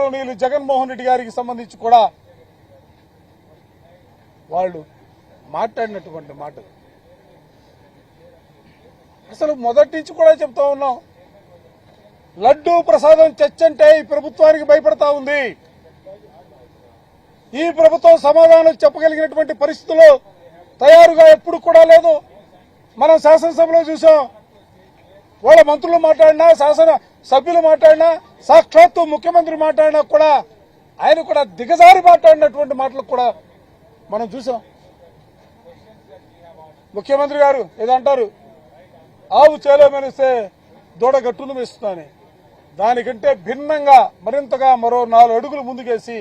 గౌరవనీయులు జగన్మోహన్ రెడ్డి గారికి సంబంధించి కూడా వాళ్ళు మాట్లాడినటువంటి మాటలు అసలు మొదటి నుంచి కూడా చెప్తా ఉన్నాం. లడ్డూ ప్రసాదం చర్చ అంటే ఈ ప్రభుత్వానికి భయపడతా ఉంది. ఈ ప్రభుత్వం సమాధానం చెప్పగలిగినటువంటి పరిస్థితుల్లో తయారుగా ఎప్పుడు కూడా లేదు. మనం శాసనసభలో చూసాం. వాళ్ళ మంత్రులు మాట్లాడినా, శాసన సభ్యులు మాట్లాడినా, సాక్షాత్తు ముఖ్యమంత్రి మాట్లాడినా కూడా ఆయన కూడా దిగజారి మాట్లాడినటువంటి మాటలు కూడా మనం చూసాం. ముఖ్యమంత్రి గారు ఏదంటారు, ఆవు చేలో మెలిస్తే దూడ గట్టును వేస్తుందని, దానికంటే భిన్నంగా మరింతగా మరో 4 అడుగులు ముందుకేసి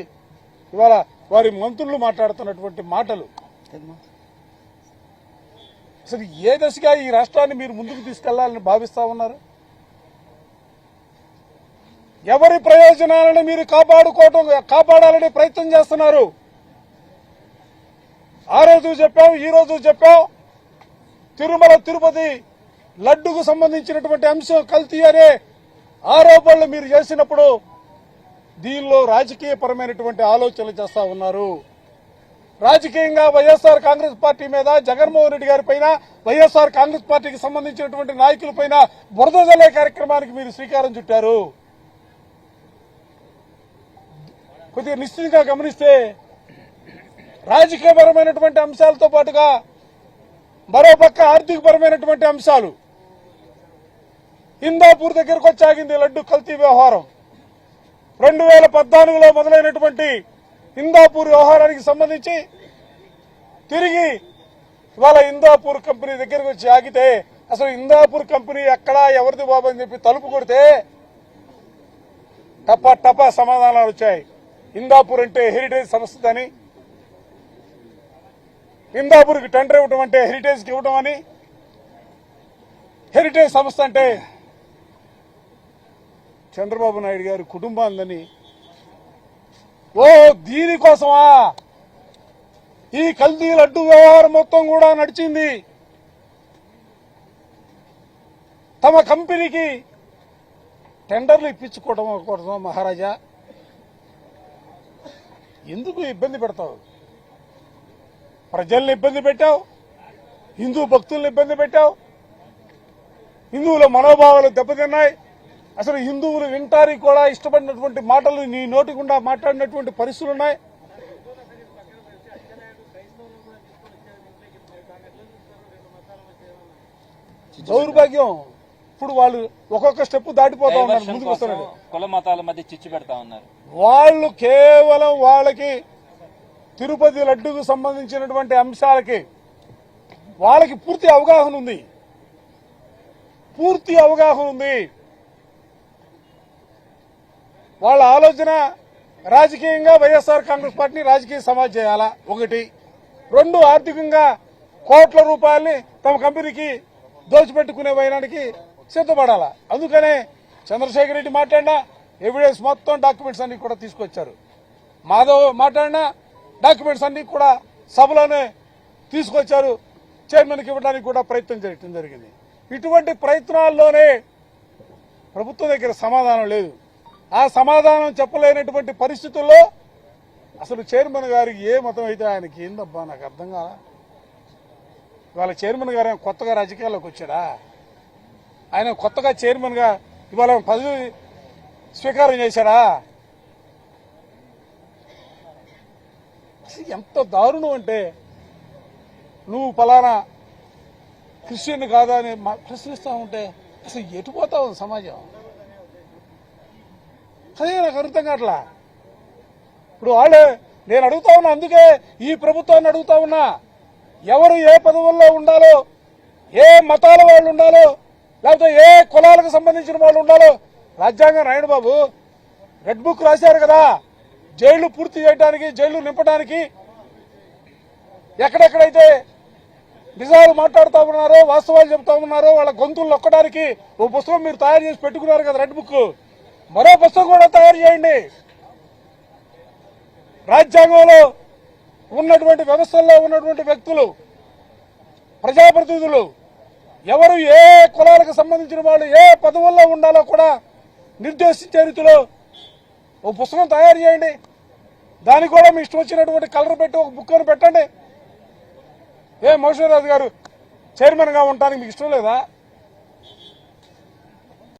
ఇవాళ వారి మంత్రులు మాట్లాడుతున్నటువంటి మాటలు అసలు ఏ దశగా ఈ రాష్ట్రాన్ని మీరు ముందుకు తీసుకెళ్లాలని భావిస్తా ఉన్నారు? ఎవరి ప్రయోజనాలను మీరు కాపాడాలని ప్రయత్నం చేస్తున్నారు? ఆ రోజు చెప్పాం, ఈ రోజు చెప్పాం. తిరుమల తిరుపతి లడ్డుకు సంబంధించినటువంటి అంశం కల్తీ అనే ఆరోపణలు మీరు చేసినప్పుడు దీనిలో రాజకీయపరమైనటువంటి ఆలోచనలు చేస్తా ఉన్నారు. రాజకీయంగా వైఎస్ఆర్ కాంగ్రెస్ పార్టీ మీద, జగన్మోహన్ రెడ్డి గారి పైన, వైఎస్ఆర్ కాంగ్రెస్ పార్టీకి సంబంధించినటువంటి నాయకుల పైన బురద జల్లే కార్యక్రమానికి మీరు శ్రీకారం చుట్టారు. కొద్దిగా నిశ్చితంగా గమనిస్తే రాజకీయపరమైనటువంటి అంశాలతో పాటుగా మరోపక్క ఆర్థికపరమైనటువంటి అంశాలు, హిందాపూర్ దగ్గరకు వచ్చాగింది లడ్డు కల్తీ వ్యవహారం. 2014లో మొదలైనటువంటి హిందాపూర్ వ్యవహారానికి సంబంధించి తిరిగి ఇవాళ హిందాపూర్ కంపెనీ దగ్గరకు వచ్చి ఆగితే అసలు హిందాపూర్ కంపెనీ ఎక్కడా, ఎవరిది బాబు అని చెప్పి తలుపు కొడితే టపా టపా సమాధానాలు వచ్చాయి. హిందాపూర్ అంటే హెరిటేజ్ సంస్థ అని, హిందాపూర్కి టెండర్ ఇవ్వడం అంటే హెరిటేజ్కి ఇవ్వడం అని, హెరిటేజ్ సంస్థ అంటే చంద్రబాబు నాయుడు గారి కుటుంబాలని. ఓ దీనికోసమా ఈ కల్తీ లడ్డు వ్యవహారం మొత్తం కూడా నడిచింది? తమ కంపెనీకి టెండర్లు ఇప్పించుకోవడం కోసం మహారాజా ఎందుకు ఇబ్బంది పెడతావు? ప్రజల్ని ఇబ్బంది పెట్టావు, హిందూ భక్తుల్ని ఇబ్బంది పెట్టావు, హిందువుల మనోభావాలు దెబ్బతిన్నాయి. అసలు హిందువులు వింటానికి కూడా ఇష్టపడినటువంటి మాటలు నీ నోటి గుండా మాట్లాడినటువంటి పరిస్థితులు ఉన్నాయి. దౌర్భాగ్యం. ఇప్పుడు వాళ్ళు ఒక్కొక్క స్టెప్ దాటిపోతా ఉన్నారు, ముందుకు వస్తున్నారు. కుల మతాల మధ్య చిచ్చు పెడతా ఉన్నారు. వాళ్ళు కేవలం వాళ్ళకి తిరుపతి లడ్డుకు సంబంధించినటువంటి అంశాలకి వాళ్ళకి పూర్తి అవగాహన ఉంది. వాళ్ళ ఆలోచన రాజకీయంగా వైఎస్ఆర్ కాంగ్రెస్ పార్టీని రాజకీయ సమాజ్ చేయాలా, 1. 2 ఆర్థికంగా కోట్ల రూపాయల్ని తమ కంపెనీకి దోచిపెట్టుకునే వైనానికి సిద్ధపడాలా. అందుకనే చంద్రశేఖర్ రెడ్డి మాట్లాడినా ఎవిడెన్స్ మొత్తం డాక్యుమెంట్స్ అన్ని కూడా తీసుకొచ్చారు. మాధవ్ మాట్లాడినా డాక్యుమెంట్స్ అన్ని కూడా సభలోనే తీసుకొచ్చారు. చైర్మన్కి ఇవ్వడానికి కూడా ప్రయత్నం చేయడం జరిగింది. ఇటువంటి ప్రయత్నాల్లోనే ప్రభుత్వం దగ్గర సమాధానం లేదు. ఆ సమాధానం చెప్పలేనటువంటి పరిస్థితుల్లో అసలు చైర్మన్ గారికి ఏ మతం అయితే ఆయనకి ఏందబ్బా నాకు అర్థం కాదా? ఇవాళ చైర్మన్ గారు కొత్తగా రాజకీయాల్లోకి వచ్చాడా? ఆయన కొత్తగా చైర్మన్ గా ఇవాళ పదవి స్వీకారం చేశాడా? ఎంత దారుణం అంటే, నువ్వు పలానా క్రిస్టియన్ కాదా అని ప్రశ్నిస్తా ఉంటే అసలు ఎటుపోతావు సమాజం? అదే నాకు అర్థం కావట్లా. ఇప్పుడు వాళ్ళే నేను అడుగుతా ఉన్నా, అందుకే ఈ ప్రభుత్వాన్ని అడుగుతా ఉన్నా, ఎవరు ఏ పదవుల్లో ఉండాలో, ఏ మతాల వాళ్ళు ఉండాలో, లేకపోతే ఏ కులాలకు సంబంధించిన వాళ్ళు ఉండాలో రాజ్యాంగం రాయండి బాబు. రెడ్ బుక్ రాశారు కదా, జైళ్లు పూర్తి చేయడానికి, జైళ్లు నింపడానికి ఎక్కడెక్కడైతే నిజాలు మాట్లాడుతూ ఉన్నారో, వాస్తవాలు చెబుతా ఉన్నారో వాళ్ళ గొంతులు నొక్కడానికి ఓ పుస్తకం మీరు తయారు చేసి పెట్టుకున్నారు కదా రెడ్ బుక్, మరో పుస్తకం కూడా తయారు చేయండి. రాజ్యాంగంలో ఉన్నటువంటి వ్యవస్థల్లో ఉన్నటువంటి వ్యక్తులు, ప్రజాప్రతినిధులు ఎవరు ఏ కులాలకు సంబంధించిన వాళ్ళు ఏ పదవుల్లో ఉండాలో కూడా నిర్దేశించే రీతిలో ఓ పుస్తకం తయారు చేయండి, దానికి కూడా మీ ఇష్టం వచ్చినటువంటి కలర్ పెట్టి ఒక బుక్ అని పెట్టండి. మోషన్ రాజు గారు చైర్మన్ గా ఉండటానికి మీకు ఇష్టం లేదా?